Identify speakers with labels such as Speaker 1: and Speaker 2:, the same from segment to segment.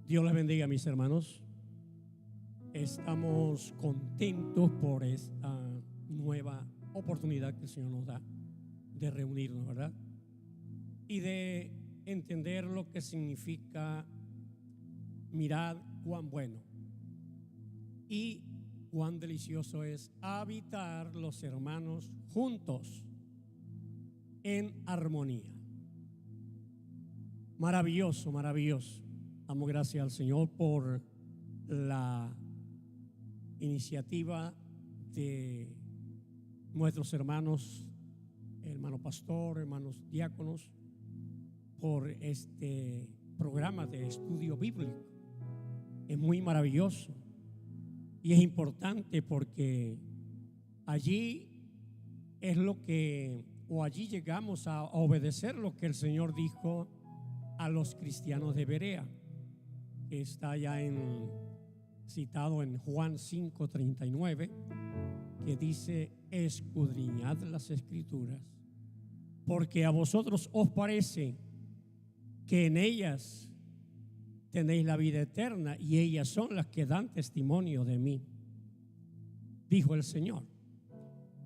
Speaker 1: Dios les bendiga, mis hermanos. Estamos contentos por esta nueva oportunidad que el Señor nos da de reunirnos, ¿verdad? Y de entender lo que significa mirad cuán bueno y cuán delicioso es habitar los hermanos juntos en armonía. Maravilloso, maravilloso. Damos gracias al Señor por la iniciativa de nuestros hermanos, hermano pastor, hermanos diáconos, por este programa de estudio bíblico. Es muy maravilloso y es importante porque allí es lo que, o allí llegamos a obedecer lo que el Señor dijo a los cristianos de Berea, que está ya citado en Juan 5:39, que dice: escudriñad las escrituras, porque a vosotros os parece que en ellas tenéis la vida eterna, y ellas son las que dan testimonio de mí, dijo el Señor.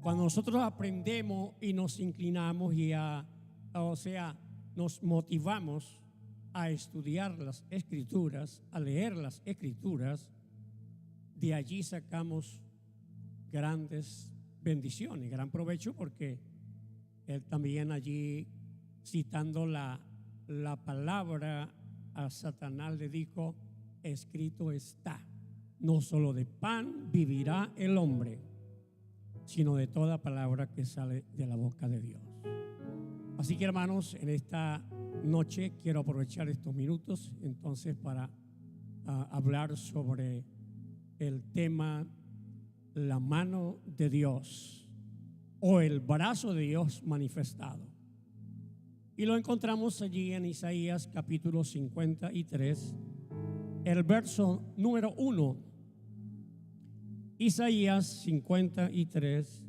Speaker 1: Cuando nosotros aprendemos y nos inclinamos y nos motivamos a estudiar las escrituras, a leer las escrituras, de allí sacamos grandes bendiciones, gran provecho, porque él también allí, citando la palabra, a Satanás le dijo: escrito está, no solo de pan vivirá el hombre, sino de toda palabra que sale de la boca de Dios. Así que, hermanos, en esta noche quiero aprovechar estos minutos entonces para hablar sobre el tema la mano de Dios o el brazo de Dios manifestado. Y lo encontramos allí en Isaías capítulo 53, el verso número 1. Isaías 53,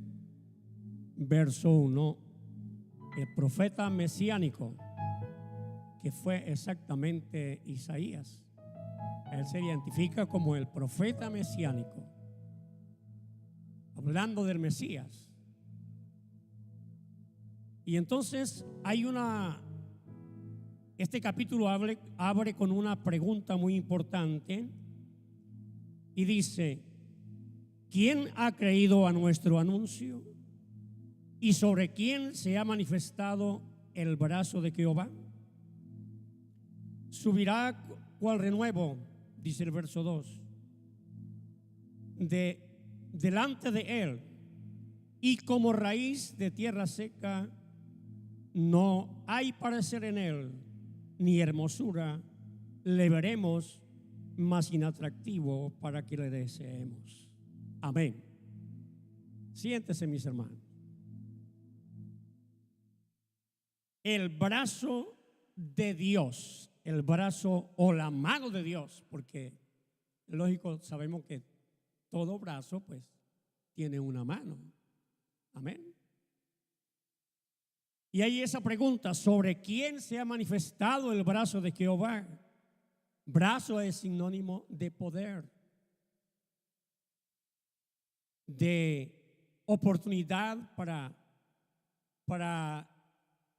Speaker 1: verso 1, el profeta mesiánico, que fue exactamente Isaías. Él se identifica como el profeta mesiánico, hablando del Mesías. Y entonces este capítulo abre con una pregunta muy importante y dice: ¿quién ha creído a nuestro anuncio? ¿Y sobre quién se ha manifestado el brazo de Jehová? Subirá cual renuevo, dice el verso 2, delante de él, y como raíz de tierra seca, no hay parecer en él, ni hermosura le veremos, más inatractivo para que le deseemos. Amén. Siéntese, mis hermanos. El brazo de Dios, el brazo o la mano de Dios, porque lógico, sabemos que todo brazo pues tiene una mano. Amén. Y hay esa pregunta: ¿sobre quién se ha manifestado el brazo de Jehová? Brazo es sinónimo de poder, de oportunidad para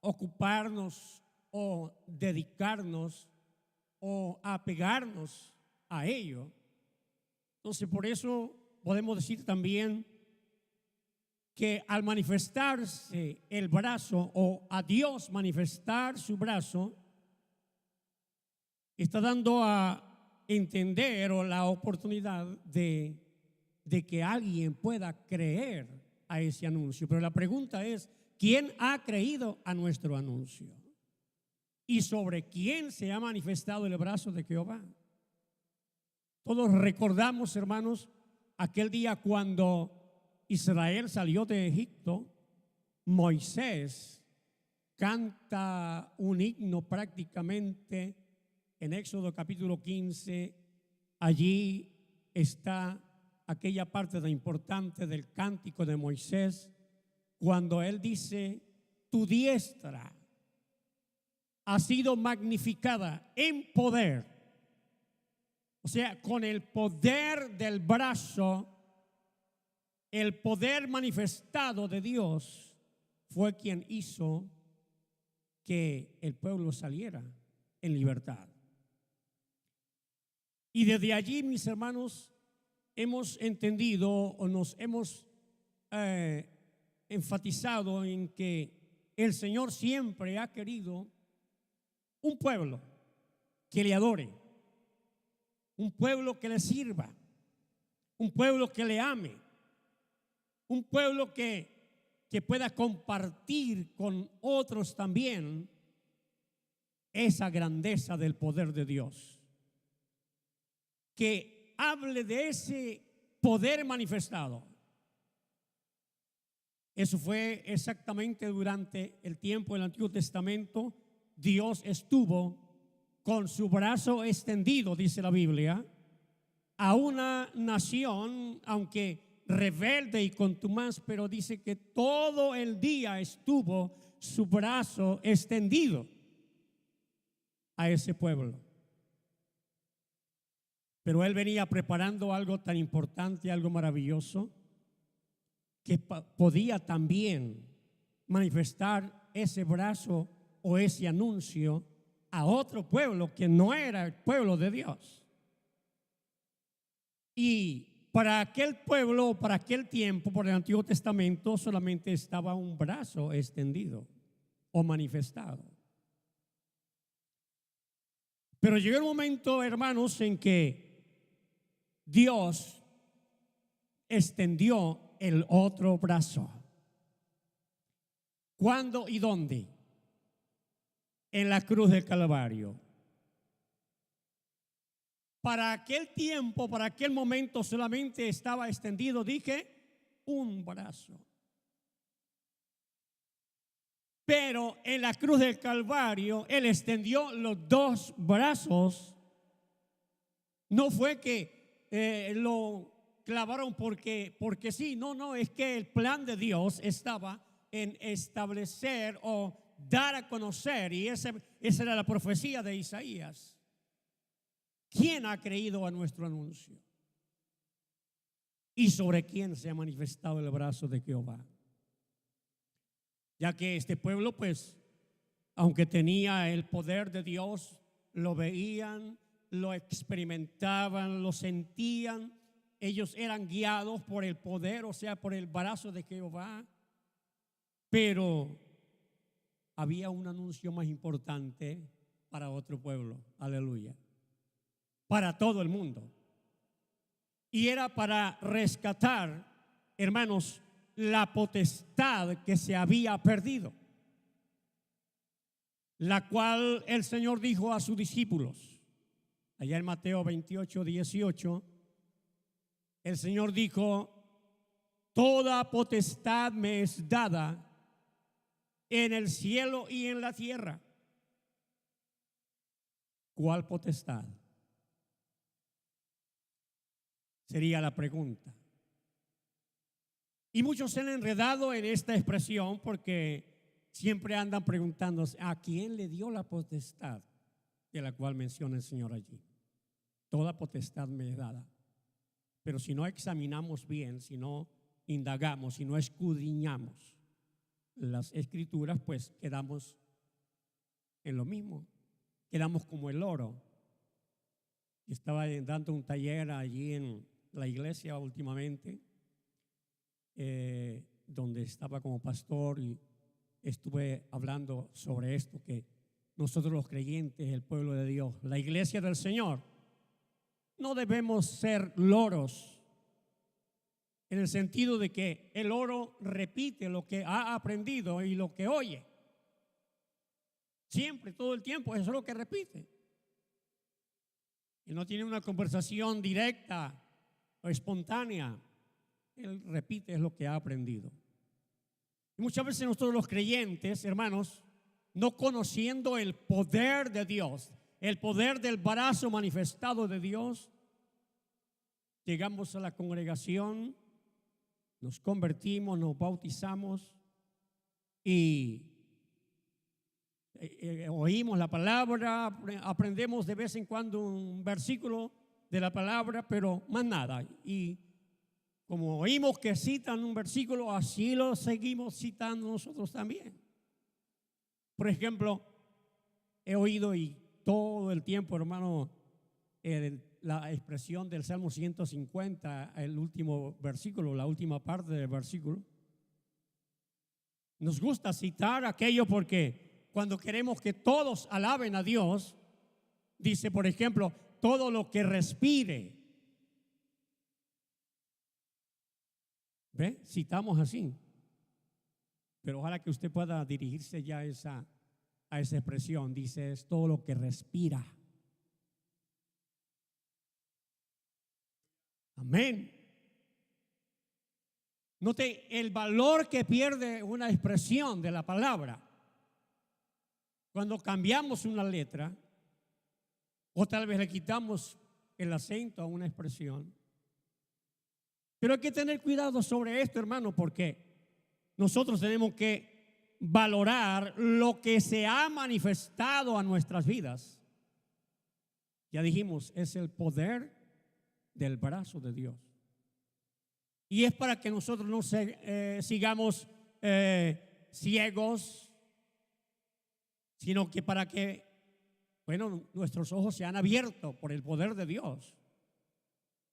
Speaker 1: ocuparnos o dedicarnos o apegarnos a ello. Entonces, por eso podemos decir también que al manifestarse el brazo, o a Dios manifestar su brazo, está dando a entender o la oportunidad de que alguien pueda creer a ese anuncio. Pero la pregunta es: ¿quién ha creído a nuestro anuncio? ¿Y sobre quién se ha manifestado el brazo de Jehová? Todos recordamos, hermanos, aquel día cuando Israel salió de Egipto. Moisés canta un himno prácticamente en Éxodo capítulo 15. Allí está aquella parte tan importante del cántico de Moisés, cuando él dice: tu diestra ha sido magnificada en poder O sea, con el poder del brazo, el poder manifestado de Dios fue quien hizo que el pueblo saliera en libertad. Y desde allí, mis hermanos, hemos entendido o nos hemos enfatizado en que el Señor siempre ha querido un pueblo que le adore, un pueblo que le sirva, un pueblo que le ame, un pueblo que pueda compartir con otros también esa grandeza del poder de Dios, que hable de ese poder manifestado. Eso fue exactamente durante el tiempo del Antiguo Testamento. Dios estuvo con su brazo extendido, dice la Biblia, a una nación, aunque rebelde y contumaz, pero dice que todo el día estuvo su brazo extendido a ese pueblo. Pero él venía preparando algo tan importante, algo maravilloso, que podía también manifestar ese brazo o ese anuncio a otro pueblo que no era el pueblo de Dios. Y para aquel pueblo, para aquel tiempo, por el Antiguo Testamento, solamente estaba un brazo extendido o manifestado. Pero llegó el momento, hermanos, en que Dios extendió el otro brazo. ¿Cuándo y dónde? En la cruz del Calvario. Para aquel tiempo, para aquel momento, solamente estaba extendido, dije, un brazo. Pero en la cruz del Calvario, Él extendió los dos brazos. No fue que lo clavaron porque sí, no, es que el plan de Dios estaba en establecer o dar a conocer, y esa era la profecía de Isaías. ¿Quién ha creído a nuestro anuncio? ¿Y sobre quién se ha manifestado el brazo de Jehová? Ya que este pueblo, pues, aunque tenía el poder de Dios, lo veían, lo experimentaban, lo sentían. Ellos eran guiados por el poder, o sea, por el brazo de Jehová. Pero había un anuncio más importante para otro pueblo, aleluya, para todo el mundo. Y era para rescatar, hermanos, la potestad que se había perdido, la cual el Señor dijo a sus discípulos. Allá en Mateo 28:18, el Señor dijo: toda potestad me es dada en el cielo y en la tierra. ¿Cuál potestad? Sería la pregunta. Y muchos se han enredado en esta expresión porque siempre andan preguntándose a quién le dio la potestad de la cual menciona el Señor allí. Toda potestad me es dada. Pero si no examinamos bien, si no indagamos, si no escudriñamos las escrituras, pues quedamos en lo mismo. Quedamos como el oro. Estaba dando un taller allí en la iglesia últimamente, donde estaba como pastor, y estuve hablando sobre esto, que nosotros los creyentes, el pueblo de Dios, la iglesia del Señor, no debemos ser loros, en el sentido de que el oro repite lo que ha aprendido y lo que oye. Siempre, todo el tiempo, eso es lo que repite. Y no tiene una conversación directa o espontánea. Él repite lo que ha aprendido. Y muchas veces nosotros los creyentes, hermanos, no conociendo el poder de Dios, el poder del brazo manifestado de Dios, llegamos a la congregación, nos convertimos, nos bautizamos y oímos la palabra, aprendemos de vez en cuando un versículo de la palabra, pero más nada. Y como oímos que citan un versículo, así lo seguimos citando nosotros también. Por ejemplo, he oído y todo el tiempo, hermano, la expresión del Salmo 150, el último versículo, la última parte del versículo. Nos gusta citar aquello porque cuando queremos que todos alaben a Dios, dice, por ejemplo, todo lo que respire. ¿Ve? Citamos así. Pero ojalá que usted pueda dirigirse ya a esa expresión. Dice, es todo lo que respira. Amén. Note el valor que pierde una expresión de la palabra cuando cambiamos una letra o tal vez le quitamos el acento a una expresión. Pero hay que tener cuidado sobre esto, hermano, porque nosotros tenemos que valorar lo que se ha manifestado a nuestras vidas. Ya dijimos, es el poder del brazo de Dios. Y es para que nosotros no sigamos ciegos, sino que para que, bueno, nuestros ojos se han abierto por el poder de Dios.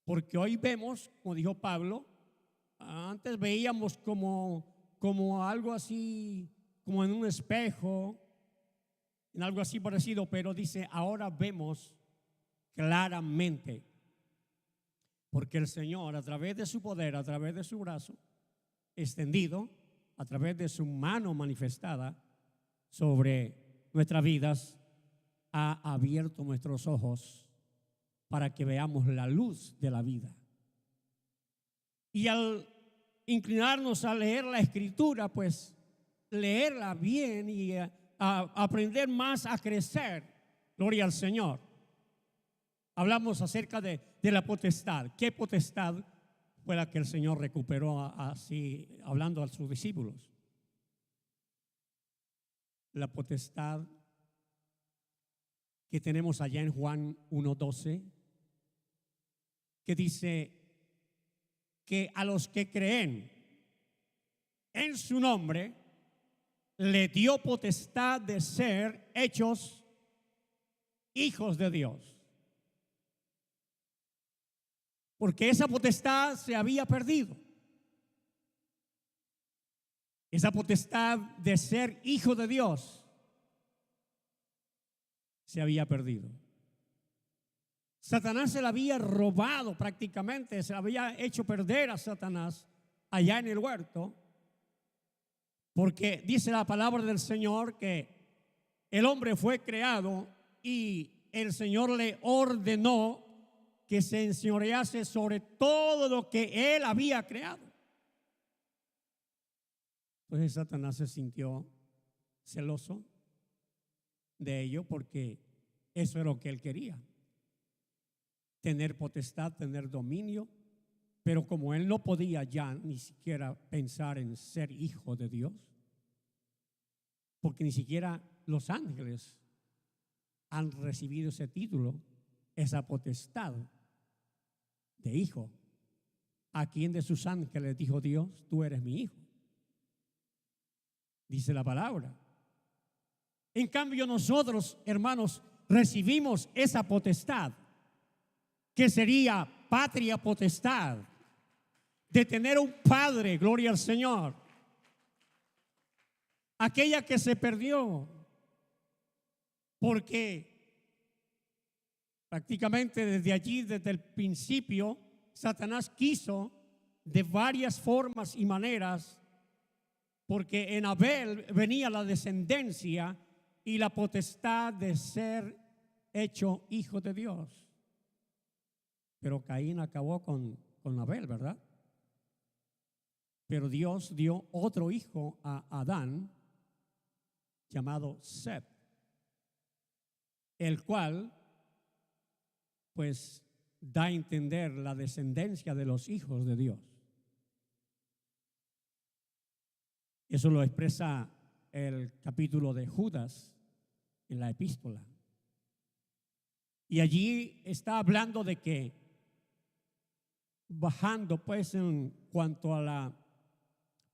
Speaker 1: Porque hoy vemos, como dijo Pablo, antes veíamos como algo así, como en un espejo, en algo así parecido, pero dice, ahora vemos claramente. Porque el Señor, a través de su poder, a través de su brazo extendido, a través de su mano manifestada sobre nuestras vidas, ha abierto nuestros ojos para que veamos la luz de la vida. Y al inclinarnos a leer la Escritura, pues leerla bien y a aprender más a crecer. Gloria al Señor. Hablamos acerca de la potestad. ¿Qué potestad fue la que el Señor recuperó así, hablando a sus discípulos? La potestad que tenemos allá en Juan 1:12, que dice que a los que creen en su nombre le dio potestad de ser hechos hijos de Dios. Porque esa potestad se había perdido. Esa potestad de ser hijo de Dios se había perdido. Satanás se la había robado prácticamente, se la había hecho perder a Satanás allá en el huerto, porque dice la palabra del Señor que el hombre fue creado y el Señor le ordenó que se enseñorease sobre todo lo que él había creado. Entonces Satanás se sintió celoso de ello porque eso era lo que él quería. Tener potestad, tener dominio, pero como él no podía ya ni siquiera pensar en ser hijo de Dios, porque ni siquiera los ángeles han recibido ese título, esa potestad de hijo. ¿A quién de sus ángeles dijo Dios, tú eres mi hijo? Dice la palabra. En cambio nosotros, hermanos, recibimos esa potestad, que sería patria potestad, de tener un padre, gloria al Señor. Aquella que se perdió, porque prácticamente desde allí, desde el principio, Satanás quiso de varias formas y maneras, porque en Abel venía la descendencia y la potestad de ser hecho hijo de Dios. Pero Caín acabó con Abel, ¿verdad? Pero Dios dio otro hijo a Adán llamado Set, el cual pues da a entender la descendencia de los hijos de Dios. Eso lo expresa el capítulo de Judas en la epístola. Y allí está hablando de que, bajando pues en cuanto a la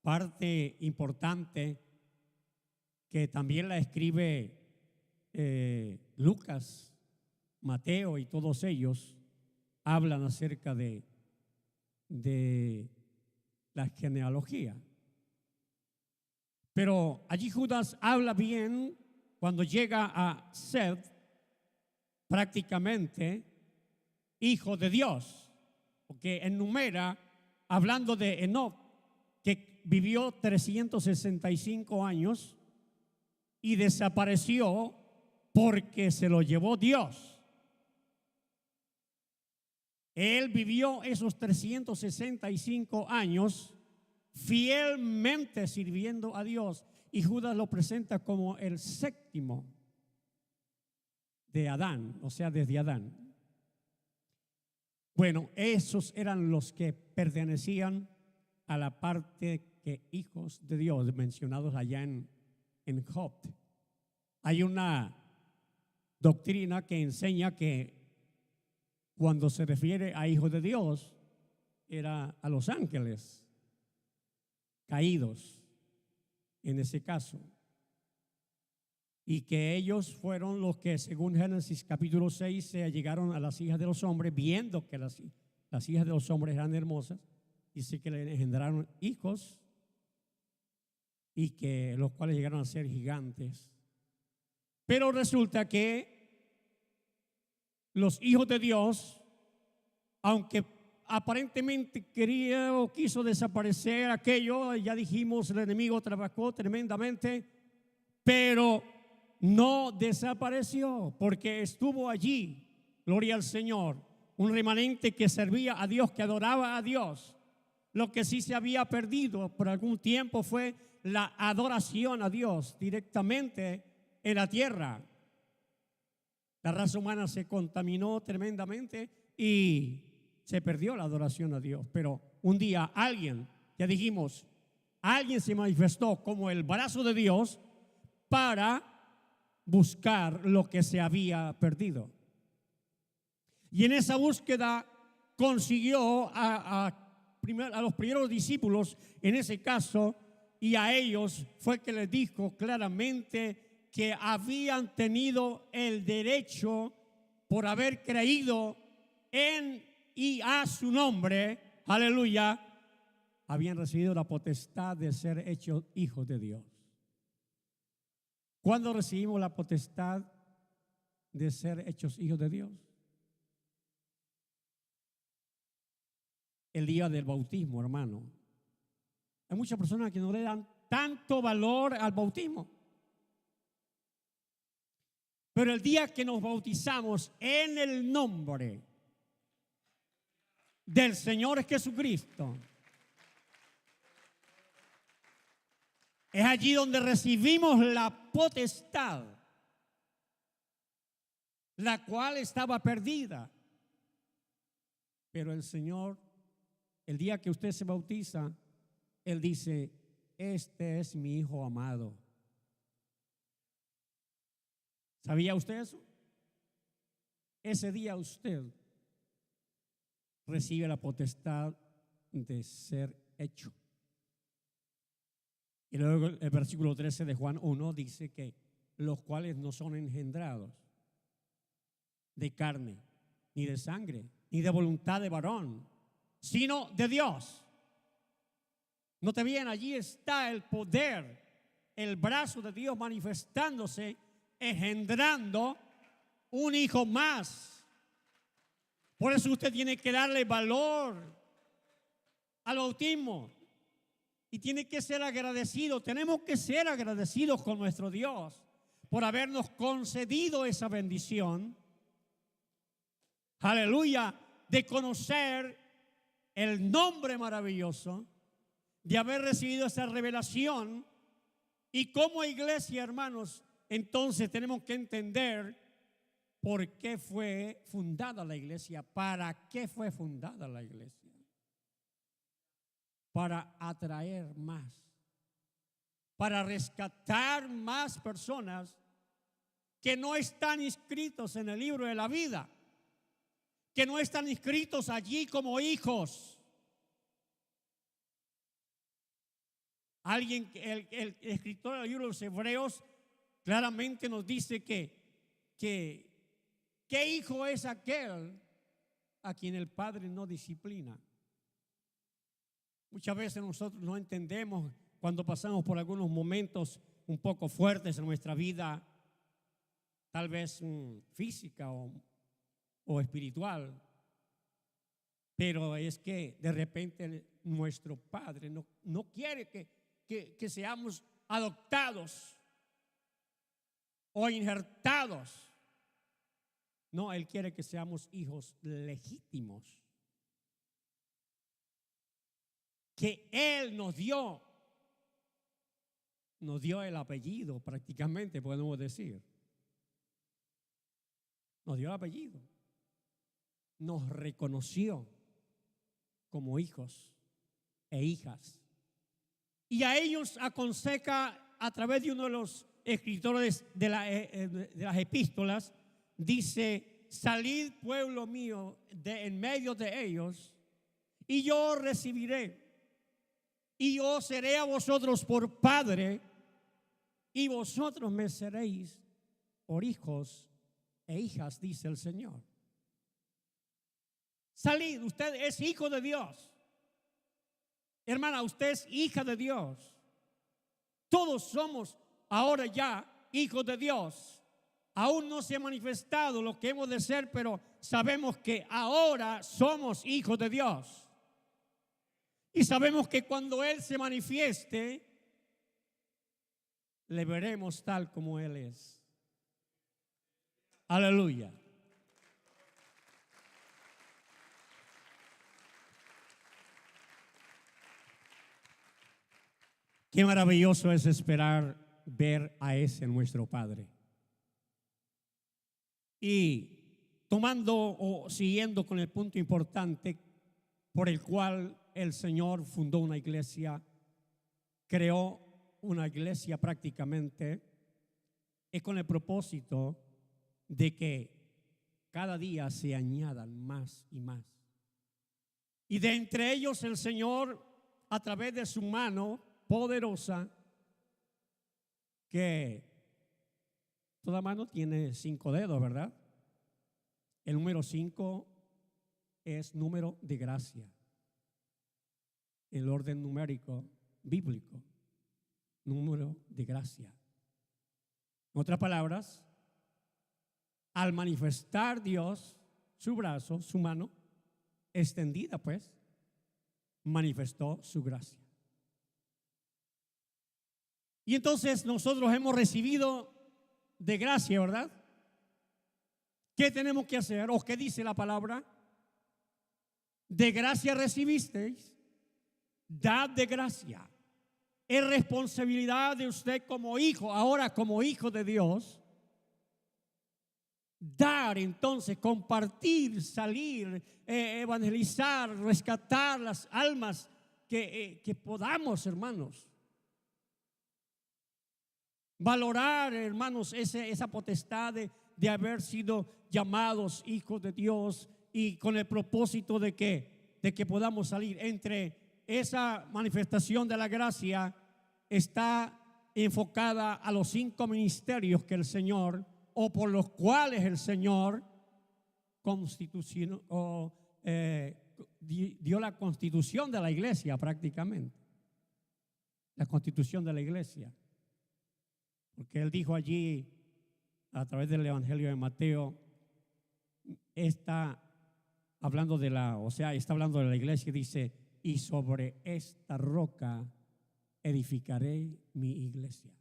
Speaker 1: parte importante que también la escribe Lucas, Mateo y todos ellos, hablan acerca de la genealogía. Pero allí Judas habla bien cuando llega a Seth, prácticamente hijo de Dios, porque enumera, hablando de Enoc, que vivió 365 años y desapareció porque se lo llevó Dios. Él vivió esos 365 años fielmente sirviendo a Dios, y Judas lo presenta como el séptimo de Adán, o sea, desde Adán. Bueno, esos eran los que pertenecían a la parte que hijos de Dios, mencionados allá en Job. Hay una doctrina que enseña que cuando se refiere a hijos de Dios, era a los ángeles caídos en ese caso, y que ellos fueron los que, según Génesis capítulo 6, se allegaron a las hijas de los hombres, viendo que las hijas de los hombres eran hermosas, dice que le engendraron hijos, y que los cuales llegaron a ser gigantes. Pero resulta que los hijos de Dios, aunque aparentemente quería o quiso desaparecer aquello, ya dijimos, el enemigo trabajó tremendamente, pero no desapareció, porque estuvo allí, gloria al Señor, un remanente que servía a Dios, que adoraba a Dios. Lo que sí se había perdido por algún tiempo fue la adoración a Dios directamente en la tierra. La raza humana se contaminó tremendamente y se perdió la adoración a Dios. Pero un día alguien, ya dijimos, alguien se manifestó como el brazo de Dios para buscar lo que se había perdido. Y en esa búsqueda consiguió a los primeros discípulos, en ese caso, y a ellos fue que les dijo claramente que habían tenido el derecho, por haber creído en y a su nombre, aleluya, habían recibido la potestad de ser hechos hijos de Dios. ¿Cuándo recibimos la potestad de ser hechos hijos de Dios? El día del bautismo, hermano. Hay muchas personas que no le dan tanto valor al bautismo. Pero el día que nos bautizamos en el nombre del Señor Jesucristo, es allí donde recibimos la potestad, la cual estaba perdida. Pero el Señor, el día que usted se bautiza, Él dice: este es mi Hijo amado. ¿Sabía usted eso? Ese día usted recibe la potestad de ser hecho. Y luego el versículo 13 de Juan 1 dice que los cuales no son engendrados de carne, ni de sangre, ni de voluntad de varón, sino de Dios. Note bien, allí está el poder, el brazo de Dios manifestándose, engendrando un hijo más. Por eso usted tiene que darle valor al bautismo y tiene que ser agradecido. Tenemos que ser agradecidos con nuestro Dios por habernos concedido esa bendición, aleluya, de conocer el nombre maravilloso, de haber recibido esa revelación. Y como iglesia, hermanos, entonces tenemos que entender por qué fue fundada la iglesia. ¿Para qué fue fundada la iglesia? Para atraer más, para rescatar más personas que no están inscritos en el libro de la vida, que no están inscritos allí como hijos. El escritor del libro de los Hebreos claramente nos dice que ¿qué hijo es aquel a quien el padre no disciplina? Muchas veces nosotros no entendemos cuando pasamos por algunos momentos un poco fuertes en nuestra vida, tal vez física o espiritual, pero es que de repente nuestro Padre no quiere que seamos adoptados o injertados. No, Él quiere que seamos hijos legítimos, que Él nos dio el apellido, prácticamente podemos decir. Nos dio el apellido, nos reconoció como hijos e hijas. Y a ellos aconseja a través de uno de los escritores de las epístolas, dice: salid, pueblo mío, en medio de ellos, y yo os recibiré, y yo seré a vosotros por padre, y vosotros me seréis por hijos e hijas, dice el Señor. Salid, usted es hijo de Dios. Hermana, usted es hija de Dios. Todos somos ahora ya hijos de Dios. Aún no se ha manifestado lo que hemos de ser, pero sabemos que ahora somos hijos de Dios. Y sabemos que cuando Él se manifieste, le veremos tal como Él es. Aleluya. Qué maravilloso es esperar ver a ese nuestro Padre. Y tomando o siguiendo con el punto importante por el cual el Señor fundó una iglesia, creó una iglesia prácticamente, es con el propósito de que cada día se añadan más y más. Y de entre ellos el Señor, a través de su mano poderosa, que toda mano tiene 5 dedos, ¿verdad? El número 5 es número de gracia. El orden numérico bíblico, número de gracia. En otras palabras, al manifestar Dios su brazo, su mano extendida, pues, manifestó su gracia. Y entonces nosotros hemos recibido de gracia, ¿verdad? ¿Qué tenemos que hacer? ¿O qué dice la palabra? De gracia recibisteis, dad de gracia. Es responsabilidad de usted como hijo, ahora como hijo de Dios, dar entonces, compartir, salir, evangelizar, rescatar las almas que podamos, hermanos. Valorar, hermanos, esa potestad de haber sido llamados hijos de Dios, y con el propósito de que podamos salir. Entre esa manifestación de la gracia está enfocada a los 5 ministerios que el Señor, o por los cuales el Señor dio la constitución de la iglesia prácticamente. La constitución de la iglesia. Porque Él dijo allí, a través del Evangelio de Mateo, está hablando está hablando de la iglesia, y dice: y sobre esta roca edificaré mi iglesia.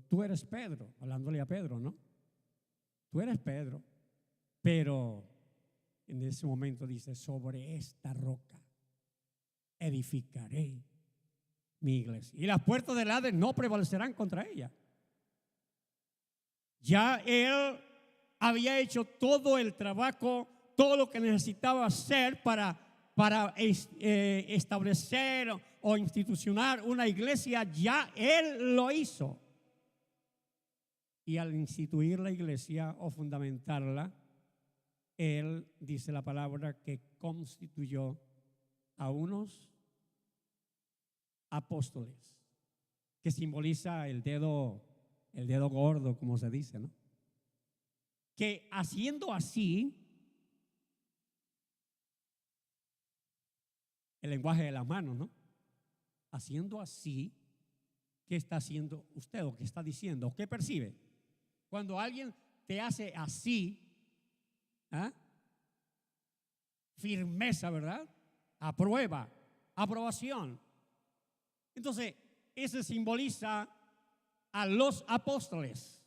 Speaker 1: Tú eres Pedro, hablándole a Pedro, ¿no? Tú eres Pedro, pero en ese momento dice: sobre esta roca edificaré mi iglesia, y las puertas del Hades no prevalecerán contra ella. Ya Él había hecho todo el trabajo, todo lo que necesitaba hacer para establecer o institucionar una iglesia. Ya Él lo hizo. Y al instituir la iglesia o fundamentarla, Él, dice la palabra, que constituyó a unos apóstoles, que simboliza el dedo gordo, como se dice, ¿no? Que haciendo así, el lenguaje de las manos, ¿no? Haciendo así, ¿qué está haciendo usted o qué está diciendo? ¿Qué percibe? Cuando alguien te hace así, ¿ah? Firmeza, ¿verdad? Aprueba, aprobación. Entonces, eso simboliza a los apóstoles.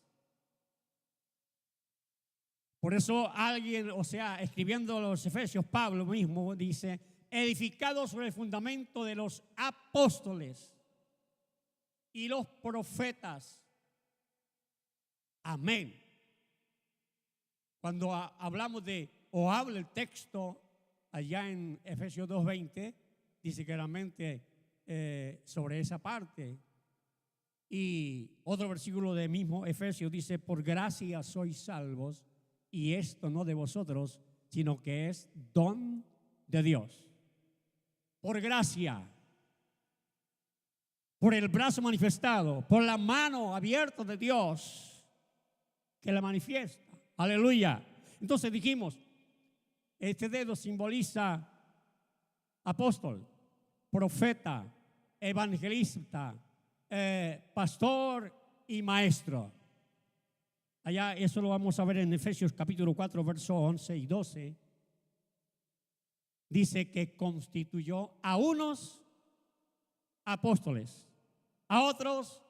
Speaker 1: Por eso alguien, o sea, escribiendo los Efesios, Pablo mismo dice, edificado sobre el fundamento de los apóstoles y los profetas. Amén. Cuando hablamos o habla el texto allá en Efesios 2:20, dice claramente sobre esa parte. Y otro versículo de mismo Efesios dice, por gracia sois salvos, y esto no de vosotros, sino que es don de Dios. Por gracia, por el brazo manifestado, por la mano abierta de Dios que la manifiesta. Aleluya. Entonces dijimos, este dedo simboliza apóstol, profeta, evangelista, pastor y maestro. Allá eso lo vamos a ver en Efesios capítulo 4, versos 11 y 12. Dice que constituyó a unos apóstoles, a otros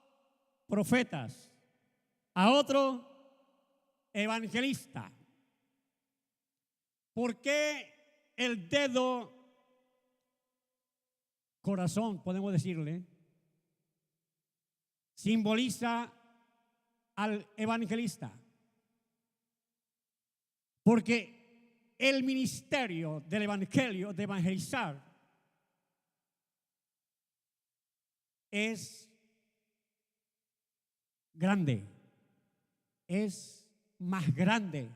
Speaker 1: profetas, a otros evangelistas. ¿Por qué el dedo corazón, podemos decirle, simboliza al evangelista? Porque el ministerio del evangelio, de evangelizar, es grande, es más grande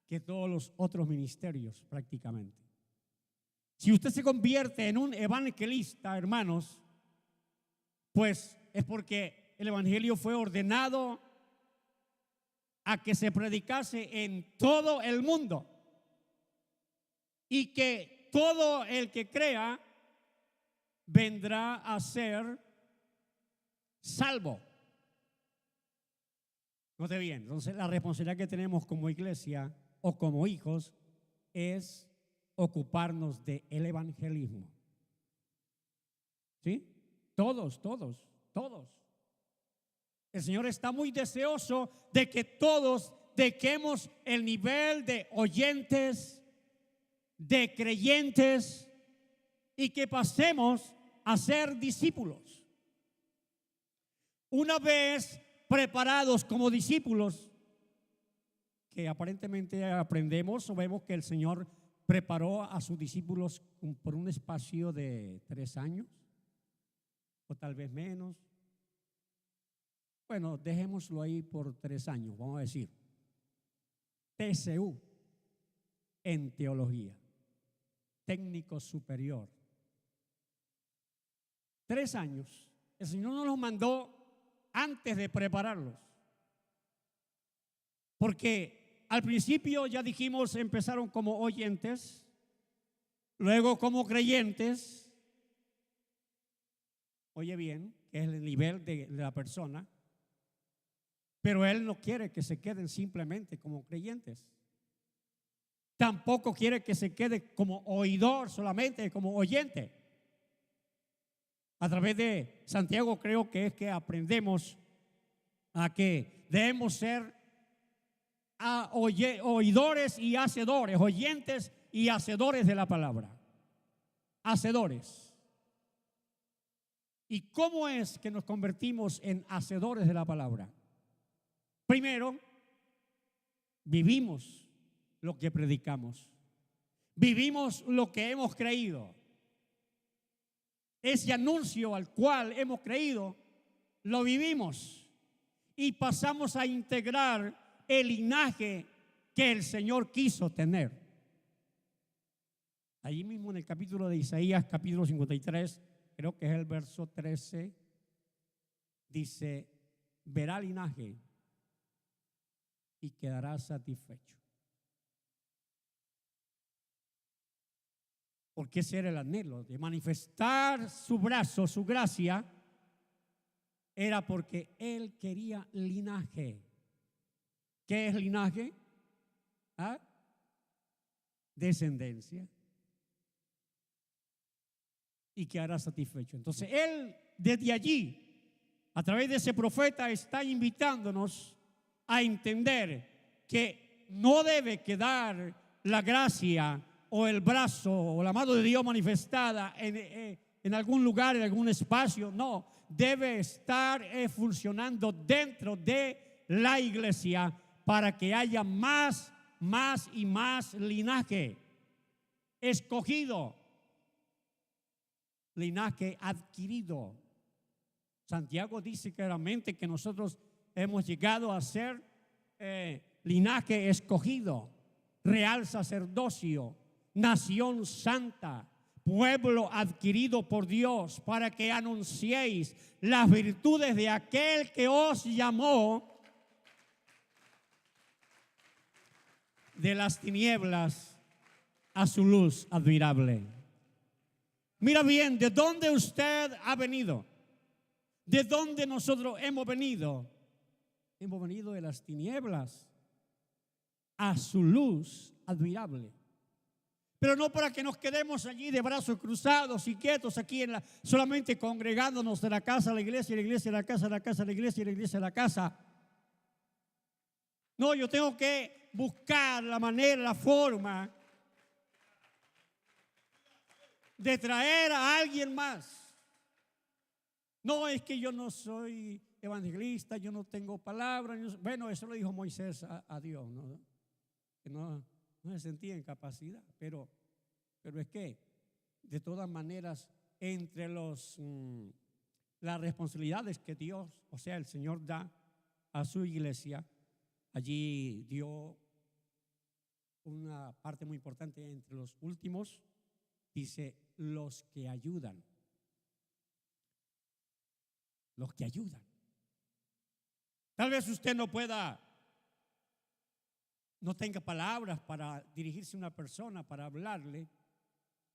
Speaker 1: que todos los otros ministerios prácticamente. Si usted se convierte en un evangelista, hermanos, pues es porque el evangelio fue ordenado a que se predicase en todo el mundo y que todo el que crea vendrá a ser salvo. Note bien, entonces la responsabilidad que tenemos como iglesia o como hijos es ocuparnos del evangelismo. ¿Sí? Todos. El Señor está muy deseoso de que todos dejemos el nivel de oyentes, de creyentes y que pasemos a ser discípulos. Una vez preparados como discípulos, que aparentemente aprendemos o vemos que el Señor preparó a sus discípulos por un espacio de 3 años o tal vez menos. Bueno, dejémoslo ahí por 3 años, vamos a decir. TCU en teología, técnico superior. 3 años. El Señor nos los mandó antes de prepararlos. Porque al principio, ya dijimos, empezaron como oyentes, luego como creyentes. Oye bien, que es el nivel de la persona. Pero Él no quiere que se queden simplemente como creyentes. Tampoco quiere que se quede como oidor solamente, como oyente. A través de Santiago creo que es que aprendemos a que debemos ser oidores y hacedores, oyentes y hacedores de la palabra. Hacedores. ¿Y cómo es que nos convertimos en hacedores de la palabra? Primero, vivimos lo que predicamos. Vivimos lo que hemos creído. Ese anuncio al cual hemos creído, lo vivimos. y pasamos a integrar el linaje que el Señor quiso tener. Allí mismo en el capítulo de Isaías, capítulo 53, creo que es el verso 13, dice: verá linaje y quedará satisfecho. Porque ese era el anhelo de manifestar su brazo, su gracia, era porque él quería linaje. ¿Qué es linaje? ¿Ah? Descendencia. Y quedará satisfecho. Entonces él desde allí, a través de ese profeta, está invitándonos a entender que no debe quedar la gracia o el brazo o la mano de Dios manifestada en algún lugar, en algún espacio. No, debe estar funcionando dentro de la iglesia para que haya más y más linaje escogido, linaje adquirido. Santiago dice claramente que nosotros hemos llegado a ser linaje escogido, real sacerdocio, nación santa, pueblo adquirido por Dios, para que anunciéis las virtudes de aquel que os llamó de las tinieblas a su luz admirable. Mira bien, ¿de dónde usted ha venido? ¿De dónde nosotros hemos venido? Hemos venido de las tinieblas a su luz admirable. Pero no para que nos quedemos allí de brazos cruzados y quietos aquí solamente congregándonos de la casa a la iglesia, la iglesia a la casa, la casa a la iglesia y la iglesia a la casa. No, yo tengo que buscar la manera, la forma de traer a alguien más. No es que yo no soy evangelista, yo no tengo palabra. Bueno, eso lo dijo Moisés a Dios, ¿no? Que no se sentía en capacidad, pero es que de todas maneras entre las responsabilidades que Dios, o sea el Señor, da a su iglesia, allí dio una parte muy importante entre los últimos, dice los que ayudan. Los que ayudan. Tal vez usted no tenga palabras para dirigirse a una persona, para hablarle,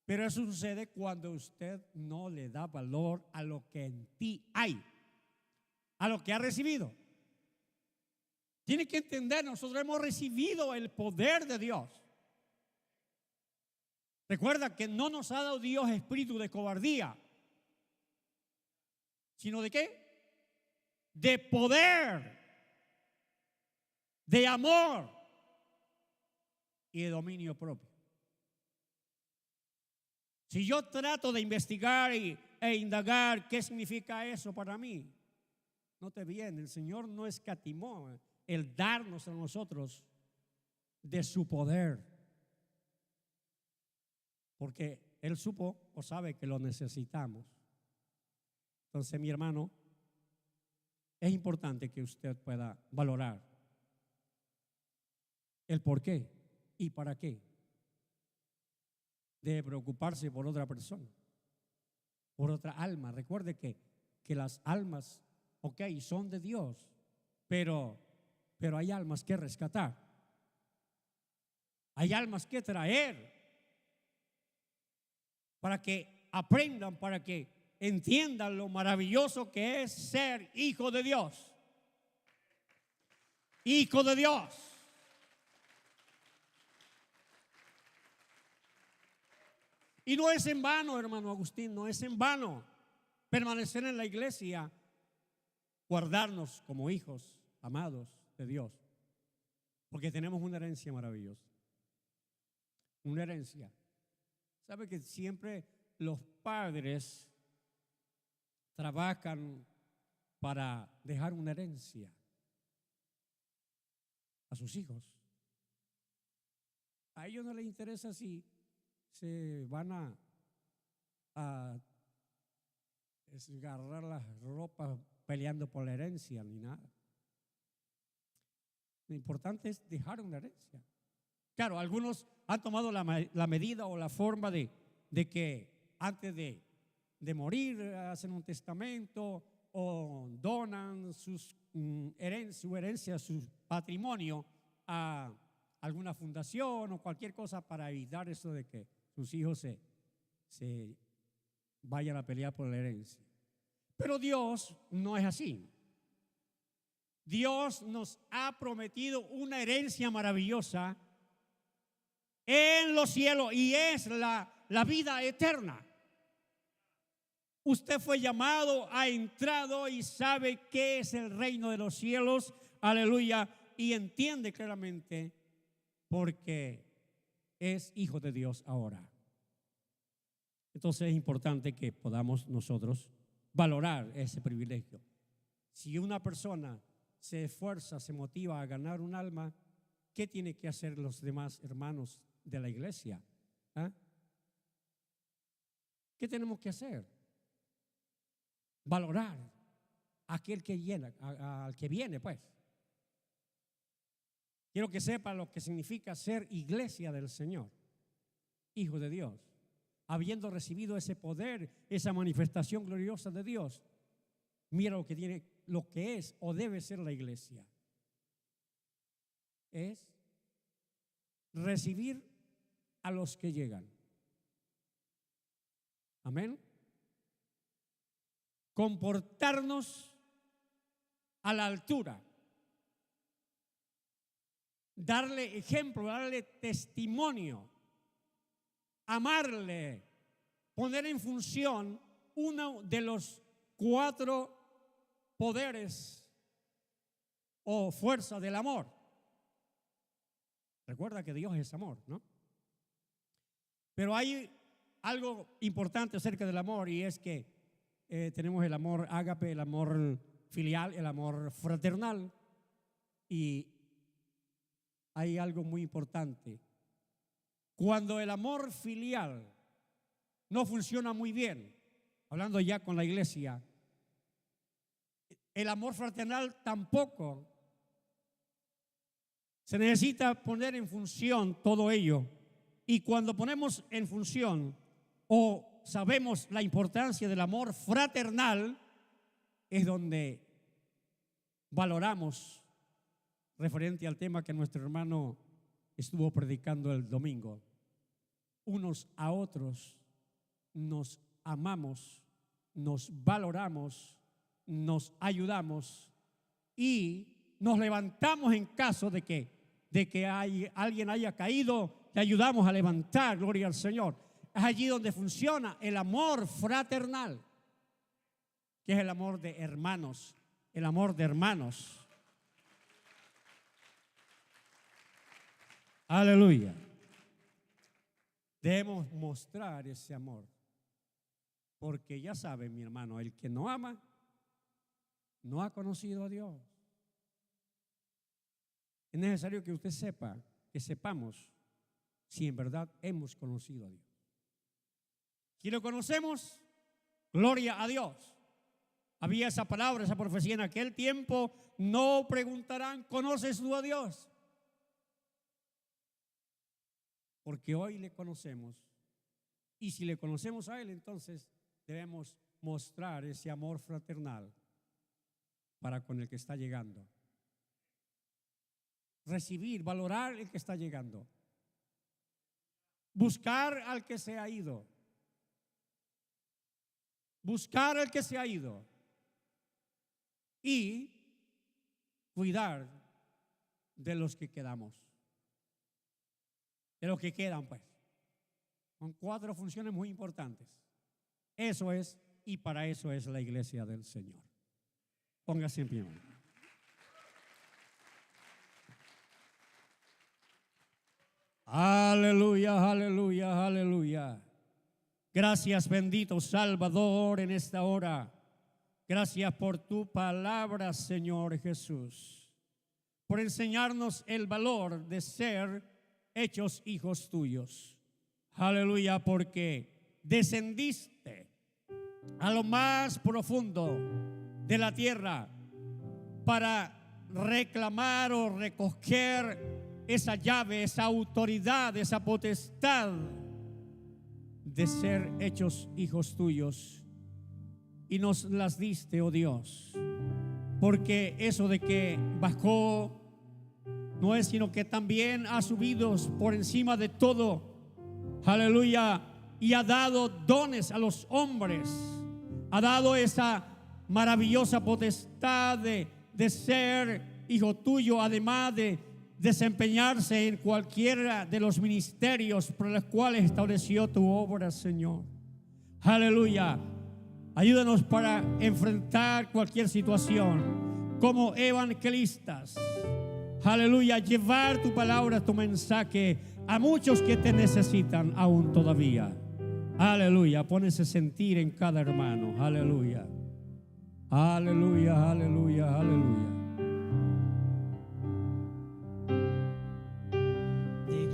Speaker 1: pero eso sucede cuando usted no le da valor a lo que en ti hay, a lo que ha recibido. Tiene que entender, nosotros hemos recibido el poder de Dios. Recuerda que no nos ha dado Dios espíritu de cobardía, sino ¿de qué? De poder, de amor y de dominio propio. Si yo trato de investigar e indagar qué significa eso para mí, note bien, el Señor no escatimó el darnos a nosotros de su poder, porque Él supo o sabe que lo necesitamos. Entonces, mi hermano, es importante que usted pueda valorar el por qué y para qué debe preocuparse por otra persona, por otra alma. Recuerde que las almas, ok, son de Dios, pero hay almas que rescatar, hay almas que traer para que aprendan, para que entiendan lo maravilloso que es ser hijo de Dios. Hijo de Dios. Y no es en vano, hermano Agustín, no es en vano permanecer en la iglesia, guardarnos como hijos amados de Dios, porque tenemos una herencia maravillosa. Una herencia. ¿Sabe que siempre los padres trabajan para dejar una herencia a sus hijos? A ellos no les interesa si se van a desgarrar las ropas peleando por la herencia ni nada. Lo importante es dejar una herencia. Claro, algunos han tomado la medida o la forma de que antes de morir hacen un testamento o donan su herencia, su patrimonio a alguna fundación o cualquier cosa para evitar eso de que sus hijos se vayan a pelear por la herencia. Pero Dios no es así. Dios nos ha prometido una herencia maravillosa en los cielos y es la vida eterna. Usted fue llamado, ha entrado y sabe qué es el reino de los cielos, aleluya, y entiende claramente porque es hijo de Dios ahora. Entonces es importante que podamos nosotros valorar ese privilegio. Si una persona se esfuerza, se motiva a ganar un alma, ¿qué tiene que hacer los demás hermanos de la iglesia? ¿Ah? ¿Qué tenemos que hacer? Valorar a aquel que llena, al que viene, pues. Quiero que sepa lo que significa ser iglesia del Señor, hijo de Dios, habiendo recibido ese poder, esa manifestación gloriosa de Dios. Mira lo que tiene, lo que es o debe ser la iglesia. Es recibir a los que llegan. Amén. Comportarnos a la altura. Darle ejemplo, darle testimonio. Amarle. Poner en función uno de los 4 poderes o fuerza del amor. Recuerda que Dios es amor, ¿no? Pero hay algo importante acerca del amor y es que tenemos el amor ágape, el amor filial, el amor fraternal, y hay algo muy importante. Cuando el amor filial no funciona muy bien, hablando ya con la iglesia, el amor fraternal tampoco. Se necesita poner en función todo ello. Y cuando ponemos en función o sabemos la importancia del amor fraternal, es donde valoramos, referente al tema que nuestro hermano estuvo predicando el domingo, unos a otros nos amamos, nos valoramos, nos ayudamos y nos levantamos en caso de que alguien haya caído, le ayudamos a levantar, gloria al Señor. Es allí donde funciona el amor fraternal, que es el amor de hermanos, el amor de hermanos. Aleluya. Debemos mostrar ese amor, porque ya saben, mi hermano, el que no ama no ha conocido a Dios. Es necesario que usted sepa, que sepamos si en verdad hemos conocido a Dios. Si lo conocemos, gloria a Dios. Había esa palabra, esa profecía en aquel tiempo: no preguntarán, ¿conoces tú a Dios? Porque hoy le conocemos, y si le conocemos a Él, entonces debemos mostrar ese amor fraternal para con el que está llegando. Recibir, valorar el que está llegando. Buscar al que se ha ido. Buscar al que se ha ido. Y cuidar de los que quedamos. De los que quedan, pues. Son 4 funciones muy importantes. Eso es, y para eso es la iglesia del Señor. Póngase en pie. Aleluya, aleluya, aleluya. Gracias, bendito Salvador, en esta hora. Gracias por tu palabra, Señor Jesús, por enseñarnos el valor de ser hechos hijos tuyos. Aleluya, porque descendiste a lo más profundo de la tierra para reclamar o recoger esa llave, esa autoridad, esa potestad de ser hechos hijos tuyos. Y nos las diste, oh Dios, porque eso de que bajó no es sino que también ha subido por encima de todo, aleluya, y ha dado dones a los hombres, ha dado esa maravillosa potestad de ser hijo tuyo, además de desempeñarse en cualquiera de los ministerios por los cuales estableció tu obra, Señor. Aleluya. Ayúdanos para enfrentar cualquier situación como evangelistas. Aleluya, llevar tu palabra, tu mensaje a muchos que te necesitan aún todavía. Aleluya, pon ese sentir en cada hermano. Aleluya, aleluya, aleluya, aleluya.